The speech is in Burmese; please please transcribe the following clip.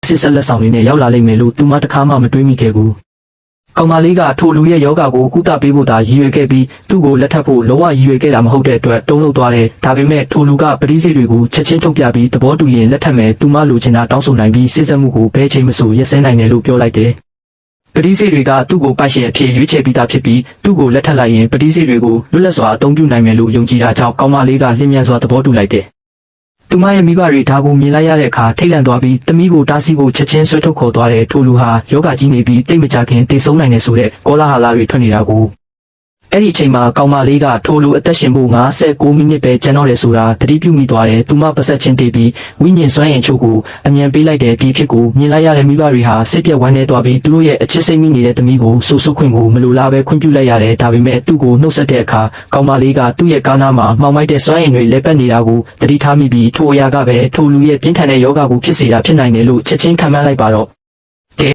စစ်ဆက်လက်ဆောင်တွေနဲ့ရောက်လာလိမ့်မယ်လို့သူမတခါမှမတွေးမိခဲ့ဘူးကောင်မလေးကထိုလူရဲ့ယောဂကိုကုသပေးဖို့သာရည်ရွယ်ခဲ့ပြီးသူ့ကိုလက်ထပ်ဖို့လောကရည်ရွယ်ခဲ့တာမဟုတ်တဲ့အတွက်တုံ့လောက်သွားတယ်ဒါပေမဲ့ထိုလူကပရိသေတွေကိုချက်ချင်းထုတ်ပြပြီးသဘောတူရင်လက်ထပ်မယ်သူမလိုချင်တာတောင်းဆိုနိုင်ပြီးစစ်ဆက်မှုကိုဘယ်ချိန်မှမဆိုရက်စဲနိုင်တယ်လို့ပြောလိုက်တယ်ပရိသေတွေကသူ့ကိုပိုက်ရှင်အဖြစ်ရွေးချယ်ပြီးသားဖြစ်ပြီးသူ့ကိုလက်ထပ်လိုက်ရင်ပရိသေတွေကိုလွတ်လပ်စွာအသုံးပြုနိုင်မယ်လို့ယုံကြည်တာကြောင့်ကောင်မလေးကလျင်မြန်စွာသဘောတူလိုက်တယ်သူမရဲ့မိဘတွေဒါကိုမြင်လိုက်ရတဲ့အခါထိတ်လန့်သွားပြီးသမီးကိုတားဆီးဖို့ချက်ချင်းဆွဲထုတ်ခေါ်သွားတဲ့ထိုလူဟာယောဂကြီးနေပြီးတိတ်မကြခင်တေဆုံးနိုင်တယ်ဆိုတဲ့ကောလာဟလတွေထွက်နေတာကိုအဲ့ဒီအချိန်မှာကောင်မလေးကထိုလူအသက်ရှင်ဖို့59မိနစ်ပဲကျန်တော့တယ်ဆိုတာသတိပြုမိသွားတယ်သူမပါဆက်ချင်းတေးပြီးဝိညာဉ်စွမ်းအင်ချို့ကိုအမြန်ပေးလိုက်တဲ့ဒီဖြစ်ကိုမြင်လိုက်ရတဲ့မိဘတွေဟာစိတ်ပြက်ဝမ်းနည်းသွားပြီးသူတို့ရဲ့အချစ်စိတ်မိနေတဲ့သမီးကိုဆူဆူခွင့်ကိုမလိုလားပဲခွင့်ပြုလိုက်ရတယ်ဒါပေမဲ့သူ့ကိုနှုတ်ဆက်တဲ့အခါကောင်မလေးကသူ့ရဲ့ကားနားမှာမှောင်မိုက်တဲ့စွမ်းအင်တွေလဲပတ်နေတာကိုသတိထားမိပြီးထိုအရာကပဲထိုလူရဲ့ပြင်းထန်တဲ့ယောဂကိုဖြစ်စေတာဖြစ်နိုင်တယ်လို့ချက်ချင်းခံမှန်းလိုက်ပါတော့